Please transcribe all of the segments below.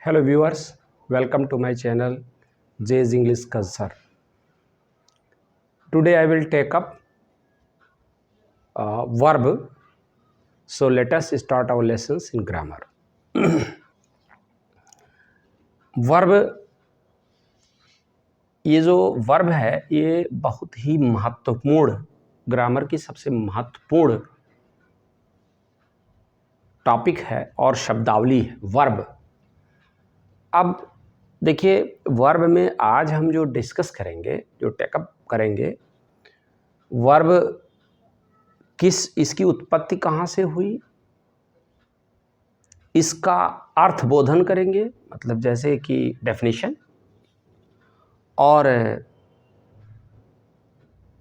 Hello viewers, welcome to my channel Jay's English Culture. Today I will take up verb. So let us start our lessons in grammar. Verb, ये जो verb है ये बहुत ही महत्वपूर्ण, grammar की सबसे महत्वपूर्ण टॉपिक है और शब्दावली है वर्ब। अब देखिए वर्ब में आज हम जो डिस्कस करेंगे, जो टेकअप करेंगे, वर्ब इसकी उत्पत्ति कहाँ से हुई, इसका अर्थ बोधन करेंगे, मतलब जैसे कि डेफिनेशन, और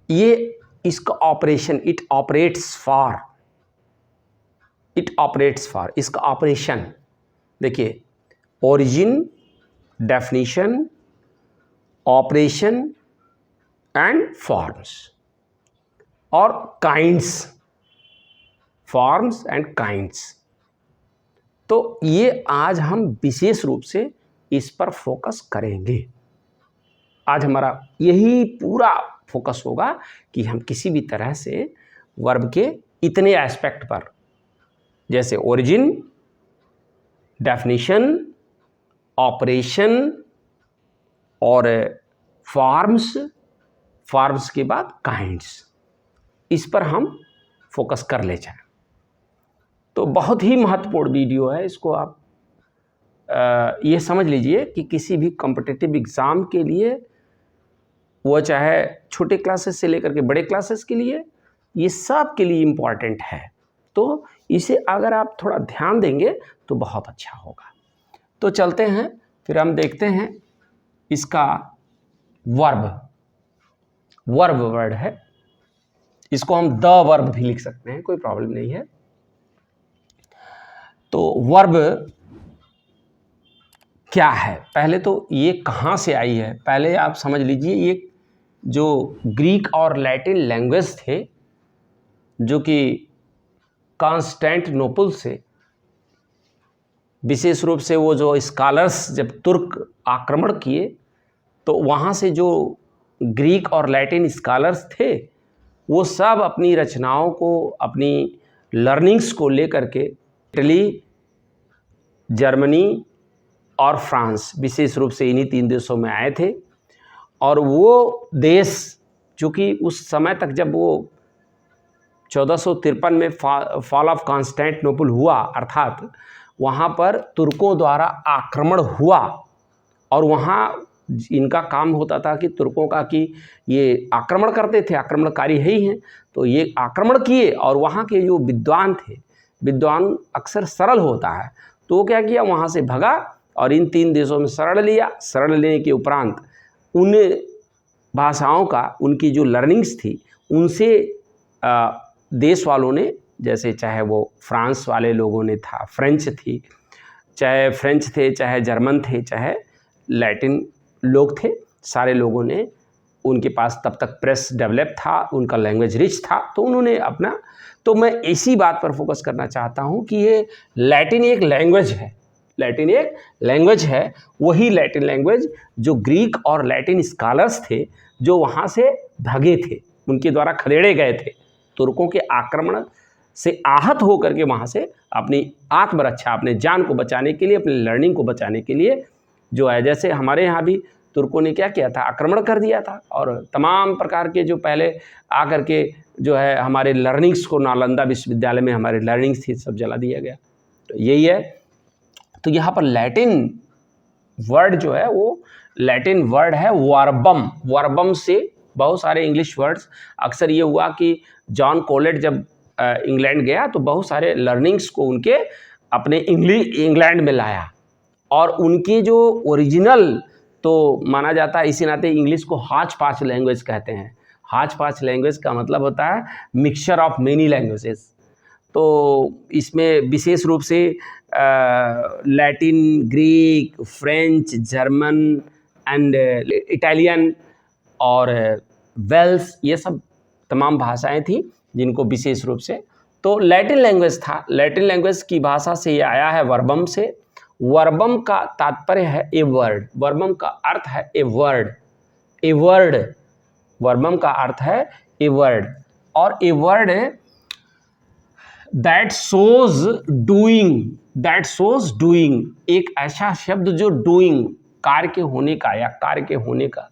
ये इसका ऑपरेशन, इट ऑपरेट्स फॉर, इसका ऑपरेशन देखिए, origin, definition, operation and forms और काइंड्स, फॉर्म्स एंड काइंड्स। तो ये आज हम विशेष रूप से इस पर फोकस करेंगे। आज हमारा यही पूरा फोकस होगा कि हम किसी भी तरह से वर्ब के इतने एस्पेक्ट पर, जैसे ओरिजिन, डेफिनेशन, ऑपरेशन और फॉर्म्स के बाद काइंड्स, इस पर हम फोकस कर ले जाएं। तो बहुत ही महत्वपूर्ण वीडियो है, इसको आप ये समझ लीजिए कि किसी भी कॉम्पिटिटिव एग्ज़ाम के लिए, वो चाहे छोटे क्लासेस से लेकर के बड़े क्लासेस के लिए, ये सब के लिए इम्पॉर्टेंट है। तो इसे अगर आप थोड़ा ध्यान देंगे तो बहुत अच्छा होगा। तो चलते हैं, फिर हम देखते हैं इसका वर्ब वर्ड है, इसको हम द वर्ब भी लिख सकते हैं, कोई प्रॉब्लम नहीं है। तो वर्ब क्या है, पहले तो ये कहाँ से आई है, पहले आप समझ लीजिए। ये जो ग्रीक और लैटिन लैंग्वेज थे, जो कि कॉन्स्टेंटिनोपल से, विशेष रूप से वो जो स्कॉलर्स जब तुर्क आक्रमण किए, तो वहाँ से जो ग्रीक और लैटिन स्कॉलर्स थे, वो सब अपनी रचनाओं को, अपनी लर्निंग्स को लेकर के इटली, जर्मनी और फ्रांस, विशेष रूप से इन्हीं 3 देशों में आए थे। और वो देश, चूँकि उस समय तक जब वो 1453 में फॉल ऑफ कॉन्स्टेंटिनोपल हुआ, अर्थात वहाँ पर तुर्कों द्वारा आक्रमण हुआ, और वहाँ इनका काम होता था कि तुर्कों का, कि ये आक्रमण करते थे, आक्रमणकारी ही हैं, तो ये आक्रमण किए, और वहाँ के जो विद्वान थे, विद्वान अक्सर सरल होता है, तो वो क्या किया, वहाँ से भगा और इन 3 देशों में शरण लिया। शरण लेने के उपरांत उन भाषाओं का, उनकी जो लर्निंग्स थी, उनसे देश वालों ने, जैसे चाहे वो फ्रांस वाले लोगों ने था, फ्रेंच थी, चाहे फ्रेंच थे, चाहे जर्मन थे, चाहे लैटिन लोग थे, सारे लोगों ने, उनके पास तब तक प्रेस डेवलप था, उनका लैंग्वेज रिच था, तो उन्होंने अपना, तो मैं इसी बात पर फोकस करना चाहता हूँ कि ये लैटिन एक लैंग्वेज है, लैटिन एक लैंग्वेज है, वही लैटिन लैंग्वेज जो ग्रीक और लैटिन स्कॉलर्स थे, जो वहाँ से भगे थे, उनके द्वारा खदेड़े गए थे, तुर्कों के आक्रमण से आहत होकर के वहाँ से अपनी आत्मरक्षा, अपने जान को बचाने के लिए, अपनी लर्निंग को बचाने के लिए, जो है, जैसे हमारे यहाँ भी तुर्कों ने क्या किया था, आक्रमण कर दिया था, और तमाम प्रकार के जो पहले आकर के जो है हमारे लर्निंग्स को, नालंदा विश्वविद्यालय में हमारे लर्निंग्स थी, सब जला दिया गया। तो यही है। तो यहाँ पर लैटिन वर्ड जो है, वो लैटिन वर्ड है वर्बम। वर्बम से बहुत सारे इंग्लिश वर्ड्स, अक्सर ये हुआ कि जॉन कोलेट जब इंग्लैंड गया, तो बहुत सारे लर्निंग्स को उनके अपने इंग्लैंड में लाया, और उनकी जो ओरिजिनल, तो माना जाता है, इसी नाते इंग्लिश को हाच पाच लैंग्वेज कहते हैं। हाच पाच लैंग्वेज का मतलब होता है मिक्सचर ऑफ मेनी लैंग्वेजेस। तो इसमें विशेष रूप से Latin, Greek, French, German and Italian और वेल्स, ये सब तमाम भाषाएं थी जिनको विशेष रूप से, तो लैटिन लैंग्वेज था। लैटिन लैंग्वेज की भाषा से ये आया है वर्बम से। वर्बम का तात्पर्य है ए वर्ड, वर्बम का अर्थ है ए वर्ड, ए वर्ड, वर्बम का अर्थ है ए वर्ड, और a word that shows doing, that shows doing, एक ऐसा शब्द जो डूइंग, कार्य के होने का या कार्य के होने का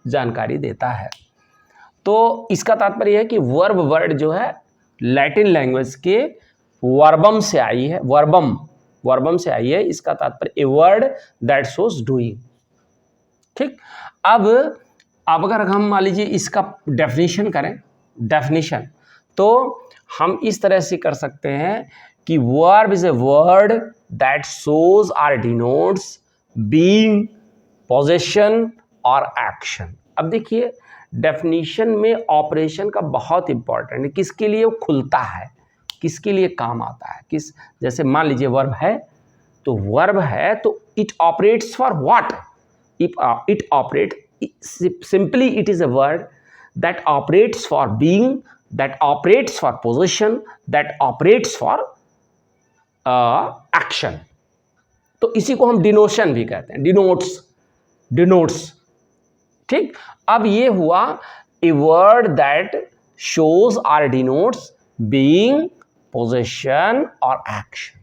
जानकारी देता है। तो इसका तात्पर्य है कि वर्ब वर्ड जो है लैटिन लैंग्वेज के वर्बम से आई है, वर्बम, वर्बम से आई है, इसका तात्पर्य a word that shows doing. ठीक, अब अगर हम मान लीजिए इसका डेफिनेशन करें, डेफिनेशन, तो हम इस तरह से कर सकते हैं कि verb is a word that shows और डिनोट्स बीइंग, पोजेशन और एक्शन। अब देखिए डेफिनेशन में ऑपरेशन का बहुत इंपॉर्टेंट है, किसके लिए वो खुलता है, किसके लिए काम आता है, किस, जैसे मान लीजिए वर्ब है, तो वर्ब है तो it operates for what, it operate, simply it is a word that operates for being, that operates for possession, that operates for action। तो इसी को हम डिनोशन भी कहते हैं, डिनोट्स, डिनोट्स। ठीक, अब ये हुआ ए वर्ड दैट शोज और डिनोट्स बीइंग, पोजेशन और action,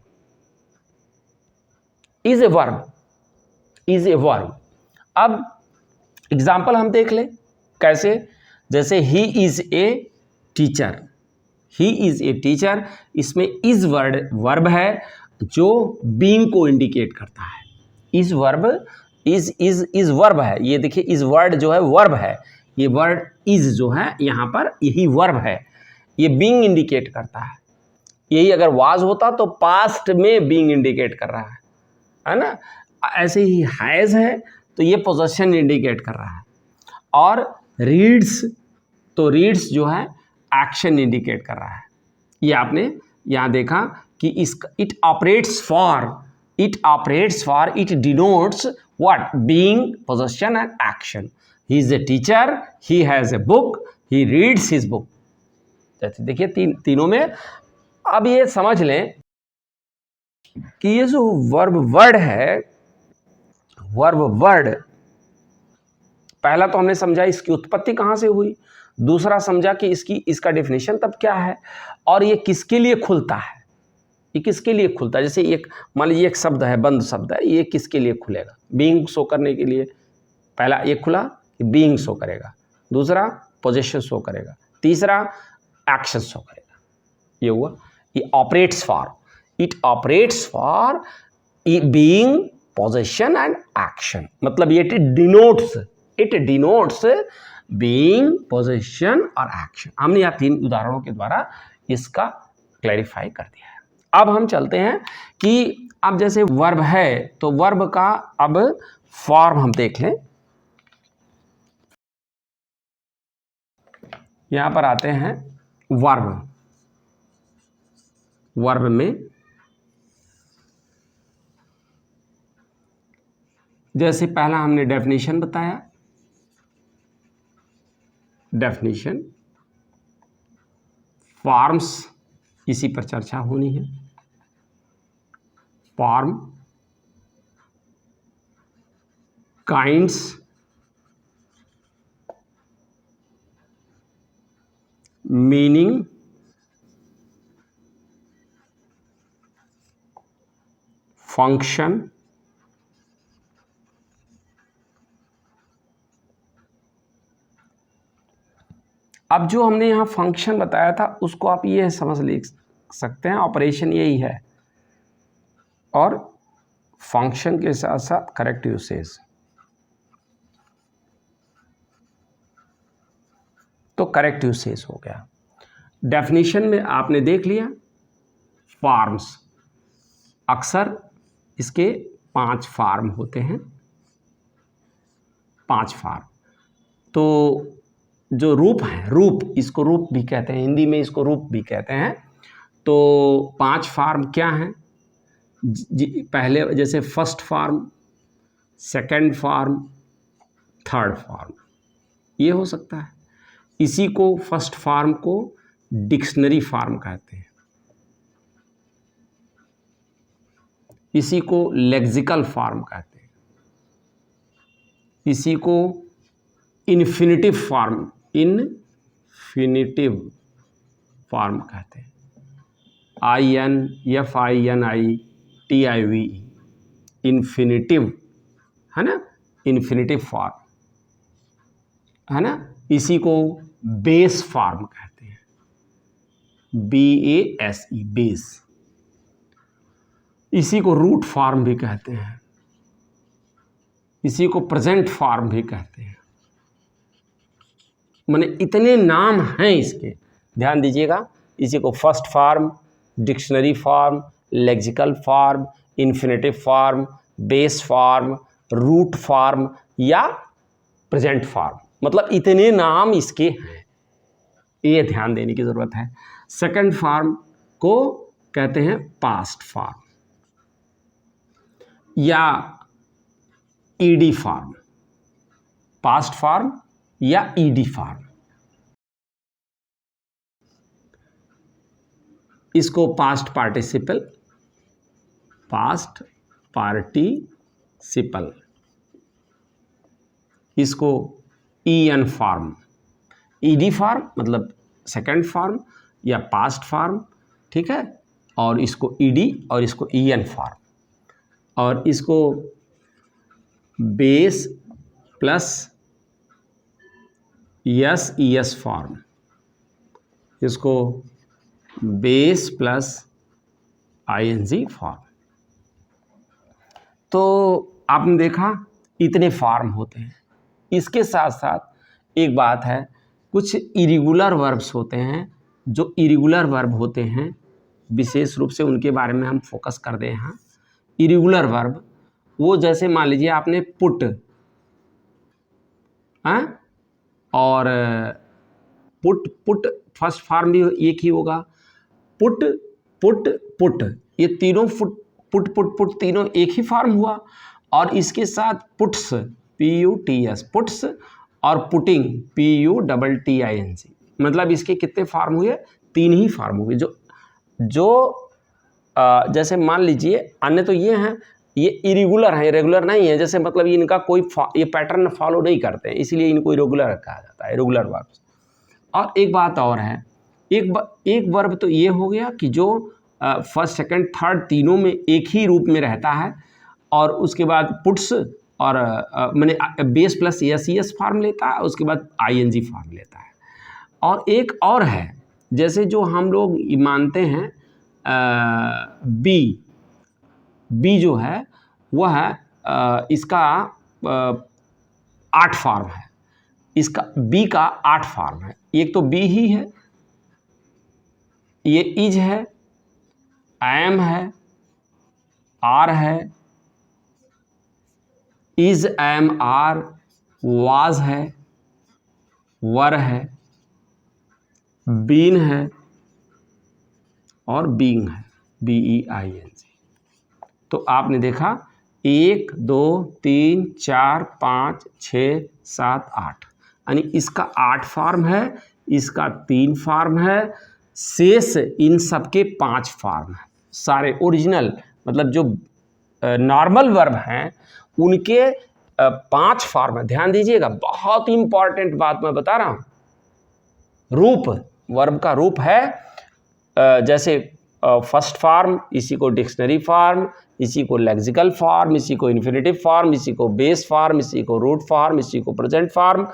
is a verb, is a verb. अब एग्जाम्पल हम देख लें कैसे, जैसे he is a teacher, he is a teacher, इसमें इज वर्ड वर्ब है जो बीइंग को इंडिकेट करता है, इज वर्ब, इज वर्ब है, ये देखिए इज वर्ड जो है वर्ब है, ये वर्ड इज जो है यहाँ पर यही वर्ब है, ये बीइंग इंडिकेट करता है। यही अगर वाज होता तो पास्ट में बीइंग इंडिकेट कर रहा है ना। ऐसे ही हैज़ है तो ये पोजेशन इंडिकेट कर रहा है, और रीड्स, तो रीड्स जो है एक्शन इंडिकेट कर रहा है। ये आपने यहाँ देखा कि इसका it operates for, it operates for, it denotes what, being, possession and action. He is a teacher, he has a book, he reads his book. जैसे देखिए तीनों में। अब ये समझ लें कि ये जो वर्ब वर्ड है, वर्ब वर्ड, पहला तो हमने समझा इसकी उत्पत्ति कहाँ से हुई, दूसरा समझा कि इसका डेफिनेशन तब क्या है, और ये किसके लिए खुलता है, ये किसके लिए खुलता है। जैसे एक मान लीजिए एक शब्द है, बंद शब्द है, ये किसके लिए खुलेगा, बीइंग शो करने के लिए। पहला ये खुला कि बीइंग शो करेगा, दूसरा पोजेशन शो करेगा, तीसरा एक्शन शो करेगा। ये हुआ, ये operates for, it operates for being, possession and action, मतलब ये denotes, it denotes being, possession और एक्शन। हमने यहाँ 3 उदाहरणों के द्वारा इसका क्लैरिफाई कर दिया है। अब हम चलते हैं कि अब जैसे वर्ब है तो वर्ब का अब फॉर्म हम देख लें। यहाँ पर आते हैं वर्ब, वर्ब में जैसे पहला हमने डेफिनेशन बताया, डेफिनेशन, फॉर्म्स, इसी पर चर्चा होनी है, फॉर्म, काइंड्स, मीनिंग, फंक्शन, अब जो हमने यहाँ फंक्शन बताया था उसको आप ये समझ ले सकते हैं, ऑपरेशन यही है, और फंक्शन के साथ साथ करेक्ट यूसेज। तो करेक्ट यूसेज हो गया। डेफिनेशन में आपने देख लिया फॉर्म्स, अक्सर इसके 5 फॉर्म होते हैं, 5 फॉर्म। तो जो रूप है, रूप, इसको रूप भी कहते हैं, हिंदी में इसको रूप भी कहते हैं। तो 5 फॉर्म क्या हैं, पहले जैसे first form, second form, third form, ये हो सकता है। इसी को फर्स्ट फॉर्म को डिक्शनरी फॉर्म कहते हैं, इसी को लेक्सिकल फॉर्म कहते हैं, इसी को इन्फिनिटिव फॉर्म, इनफिनिटिव फॉर्म कहते हैं, INFINITIVE, इन्फिनिटिव, है ना, इन्फिनिटिव फॉर्म, है ना। इसी को बेस फॉर्म कहते हैं, BASE, बेस। इसी को रूट फॉर्म भी कहते हैं, इसी को प्रेजेंट फॉर्म भी कहते हैं। माने इतने नाम हैं इसके, ध्यान दीजिएगा। इसी को first form, dictionary form, lexical form, infinitive form, base form, root form या प्रेजेंट फॉर्म, मतलब इतने नाम इसके हैं, ये ध्यान देने की ज़रूरत है। सेकंड फॉर्म को कहते हैं पास्ट फॉर्म या ED फॉर्म, पास्ट फॉर्म या ED फॉर्म। इसको पास्ट पार्टिसिपल, पास्ट पार्टिसिपल, इसको EN फॉर्म, ED फॉर्म मतलब सेकंड फॉर्म या पास्ट फॉर्म, ठीक है, और इसको ED और इसको EN फॉर्म, और इसको बेस प्लस ES फॉर्म, इसको बेस प्लस ING फॉर्म। तो आपने देखा इतने फॉर्म होते हैं। इसके साथ साथ एक बात है, कुछ इरेगुलर वर्ब्स होते हैं, जो इरेगुलर वर्ब होते हैं विशेष रूप से उनके बारे में हम फोकस कर रहे हैं। इरेगुलर वर्ब वो जैसे मान लीजिए आपने पुट, हाँ, और पुट फर्स्ट फॉर्म भी एक ही होगा, पुट पुट पुट, ये तीनों पुट तीनों एक ही फॉर्म हुआ। और इसके साथ पुट्स, PUTS, पुट्स, और पुटिंग, PUTTING, मतलब इसके कितने फॉर्म हुए? 3 ही फॉर्म हुए। जो जैसे मान लीजिए अन्य तो ये हैं, ये इरेगुलर हैं, रेगुलर नहीं है, जैसे मतलब इनका कोई ये पैटर्न फॉलो नहीं करते हैं, इसलिए इनको इरेगुलर कहा जाता है, इरेगुलर वर्ब्स। और एक बात और है, एक वर्ब तो ये हो गया कि जो फर्स्ट सेकंड थर्ड तीनों में एक ही रूप में रहता है, और उसके बाद पुट्स और मैंने बेस प्लस ES फॉर्म लेता है, उसके बाद ING फॉर्म लेता है। और एक और है, जैसे जो हम लोग मानते हैं बी जो है वह है इसका 8 फॉर्म है, इसका बी का 8 फॉर्म है। एक तो बी ही है, ये इज है, एम है, आर है, इज एम आर, वाज है, वर है, बीन है और बीइंग है, BEING। तो आपने देखा 1 2 3 4 5 6 7 8, यानी इसका 8 फॉर्म है, इसका 3 फॉर्म है, शेष इन सबके 5 फॉर्म है। सारे ओरिजिनल मतलब जो नॉर्मल वर्ब हैं उनके 5 फॉर्म है। ध्यान दीजिएगा, बहुत इंपॉर्टेंट बात मैं बता रहा हूँ। रूप, वर्ब का रूप है जैसे फर्स्ट फॉर्म, इसी को डिक्शनरी फॉर्म, इसी को लेक्सिकल फॉर्म, इसी को इन्फिनिटिव फॉर्म, इसी को बेस फॉर्म, इसी को रूट फॉर्म, इसी को प्रेजेंट फॉर्म,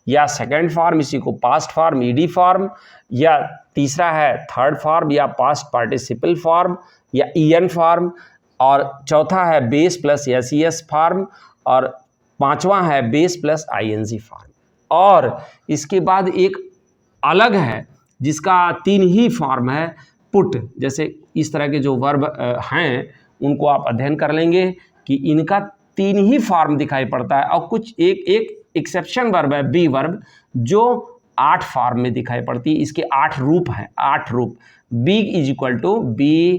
या सेकंड फॉर्म इसी को पास्ट फॉर्म ED फॉर्म, या तीसरा है थर्ड फॉर्म या पास्ट पार्टिसिपल फॉर्म या EN फॉर्म, और चौथा है बेस प्लस SES फॉर्म, और पांचवा है बेस प्लस ING फॉर्म। और इसके बाद एक अलग है जिसका 3 ही फॉर्म है, पुट। जैसे इस तरह के जो वर्ब हैं उनको आप अध्ययन कर लेंगे कि इनका 3 ही फॉर्म दिखाई पड़ता है, और कुछ एक एक्सेप्शन वर्ब है बी वर्ब जो 8 फॉर्म में दिखाई पड़ती है। इसके 8 रूप हैं, 8 रूप। Be is equal to be,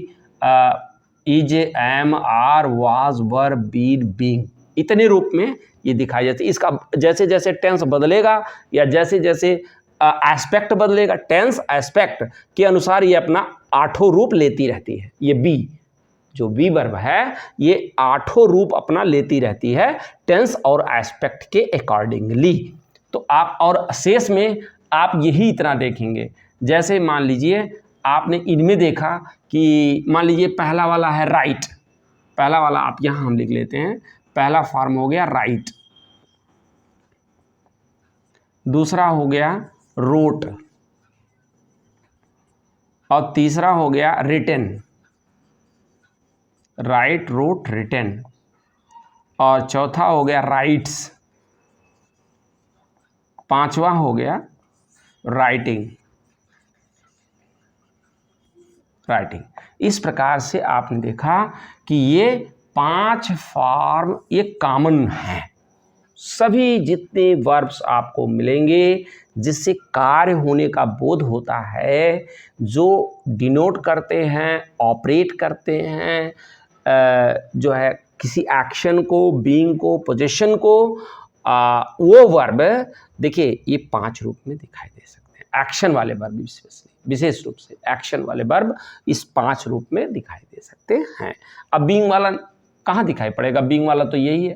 is, am, are, was, were, been, being, इतने रूप में ये दिखाई जाती है। इसका जैसे जैसे टेंस बदलेगा या जैसे जैसे एस्पेक्ट बदलेगा, टेंस एस्पेक्ट के अनुसार ये अपना 8 रूप लेती रहती है, ये बी जो बी वर्ब है ये 8 रूप अपना लेती रहती है टेंस और एस्पेक्ट के अकॉर्डिंगली। तो आप और शेष में आप यही इतना देखेंगे। जैसे मान लीजिए आपने इनमें देखा कि मान लीजिए पहला वाला है राइट, पहला वाला आप यहाँ हम लिख लेते हैं, पहला फॉर्म हो गया राइट, दूसरा हो गया रोट, और तीसरा हो गया रिटन, राइट रोट रिटन, और चौथा हो गया राइट्स, पांचवा हो गया राइटिंग। इस प्रकार से आपने देखा कि ये 5 फॉर्म ये कॉमन हैं। सभी जितने वर्ब्स आपको मिलेंगे जिससे कार्य होने का बोध होता है, जो डिनोट करते हैं, ऑपरेट करते हैं, जो है किसी एक्शन को, बीइंग को, पोजीशन को, वो वर्ब देखिए ये 5 रूप में दिखाई दे सकते हैं। एक्शन वाले वर्ब विशेष रूप से एक्शन वाले वर्ब इस 5 रूप में दिखाई दे सकते हैं। अब बीइंग वाला कहाँ दिखाई पड़ेगा? बीइंग वाला तो यही है।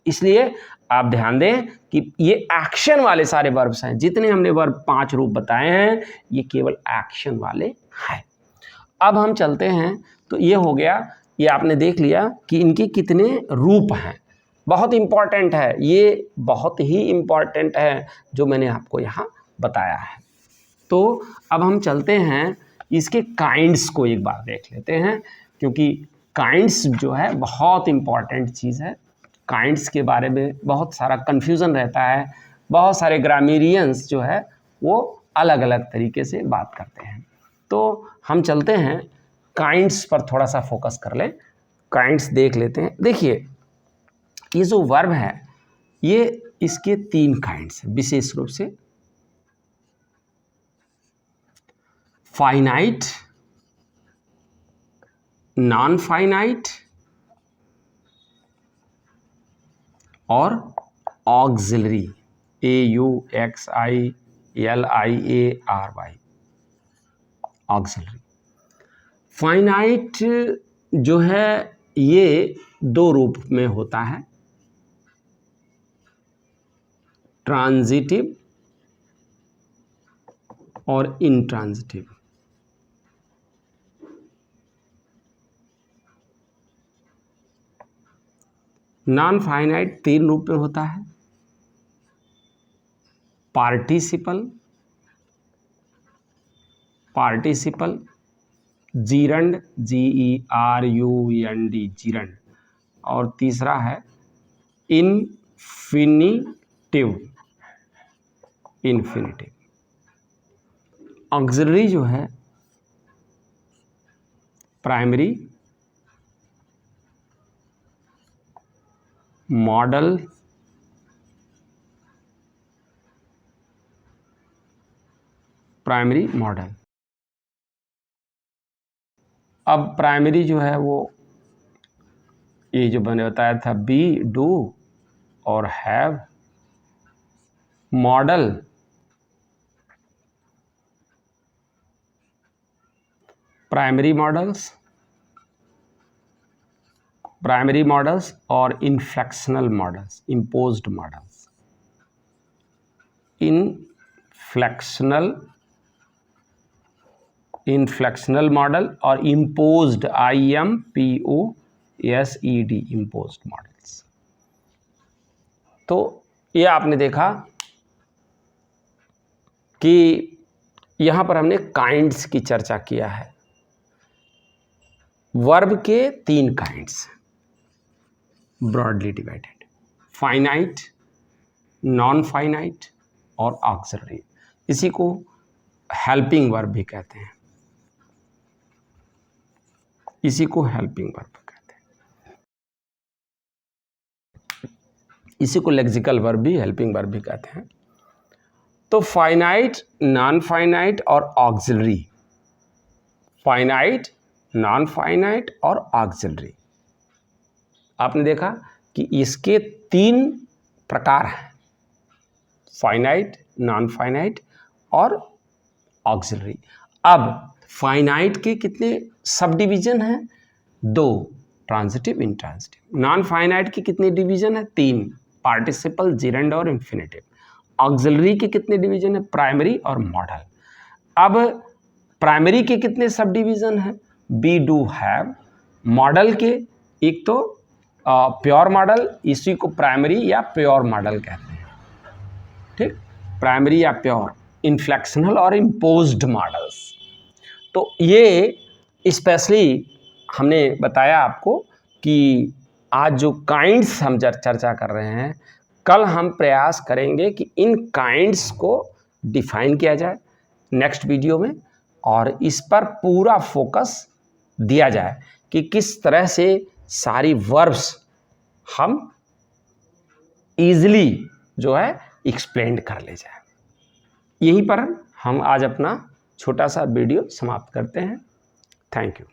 इसलिए आप ध्यान दें कि ये एक्शन वाले सारे वर्ब्स हैं, जितने हमने वर्ब 5 रूप बताए हैं ये केवल एक्शन वाले हैं। अब हम चलते हैं, तो ये हो गया, ये आपने देख लिया कि इनके कितने रूप हैं। बहुत इंपॉर्टेंट है, ये बहुत ही इंपॉर्टेंट है जो मैंने आपको यहाँ बताया है। तो अब हम चलते हैं इसके काइंड्स को एक बार देख लेते हैं, क्योंकि काइंड्स जो है बहुत इंपॉर्टेंट चीज़ है। काइंड्स के बारे में बहुत सारा कन्फ्यूज़न रहता है, बहुत सारे ग्रामेरियंस जो है वो अलग अलग तरीके से बात करते हैं। तो हम चलते हैं काइंड्स पर, थोड़ा सा फोकस कर लें, काइंड्स देख लेते हैं। देखिए ये जो वर्ब है ये इसके 3 काइंड्स हैं विशेष रूप से, फाइनाइट, नॉन फाइनाइट और ऑक्सिलरी, AUXILIARY, ऑक्सिलरी। फाइनाइट जो है ये 2 रूप में होता है, ट्रांजिटिव और इंट्रांजिटिव। नॉन फाइनाइट 3 रूप में होता है, पार्टिसिपल, जीरंड, GERUND, जीरंड, और तीसरा है इन्फिनिटिव। ऑक्सिलरी जो है प्राइमरी, मॉडल, प्राइमरी मॉडल। अब प्राइमरी जो है वो ये जो मैंने बताया था बी, डू और हैव। मॉडल प्राइमरी मॉडल्स और inflectional models, imposed models. Inflectional model और इम्पोज्ड, IMPOSED, इम्पोज्ड मॉडल्स। तो ये आपने देखा कि यहाँ पर हमने काइंड्स की चर्चा किया है। वर्ब के 3 kinds broadly divided, finite, non finite और ऑक्सिलरी। इसी को हेल्पिंग वर्ब भी कहते हैं, इसी को हेल्पिंग वर्ब कहते हैं, इसी को लेक्सिकल वर्ब भी, हेल्पिंग वर्ब भी कहते हैं। तो फाइनाइट, नॉन फाइनाइट और ऑक्सिलरी, फाइनाइट, नॉन फाइनाइट और ऑक्सिलरी। आपने देखा कि इसके 3 प्रकार हैं, फाइनाइट, नॉन फाइनाइट और ऑक्सिलरी। अब फाइनाइट के कितने सब डिवीजन हैं? 2, ट्रांजिटिव, इंट्रांजिटिव। नॉन फाइनाइट की कितनी डिवीजन है? 3, पार्टिसिपल, जेरेंड और इंफिनिटिव। ऑक्सिलरी के कितने डिवीजन है? प्राइमरी और मॉडल। अब प्राइमरी के कितने सब डिवीजन हैं? We do have. मॉडल के एक तो प्योर मॉडल, इसी को प्राइमरी या प्योर मॉडल कहते हैं, ठीक, प्राइमरी या प्योर, इन्फ्लेक्शनल और इम्पोज्ड मॉडल्स। तो ये स्पेशली हमने बताया आपको कि आज जो काइंड्स हम चर्चा कर रहे हैं, कल हम प्रयास करेंगे कि इन काइंड्स को डिफाइन किया जाए नेक्स्ट वीडियो में, और इस पर पूरा फोकस दिया जाए कि किस तरह से सारी वर्ब्स हम इजीली जो है एक्सप्लेन कर ले जाए। यहीं पर हम आज अपना छोटा सा वीडियो समाप्त करते हैं। Thank you.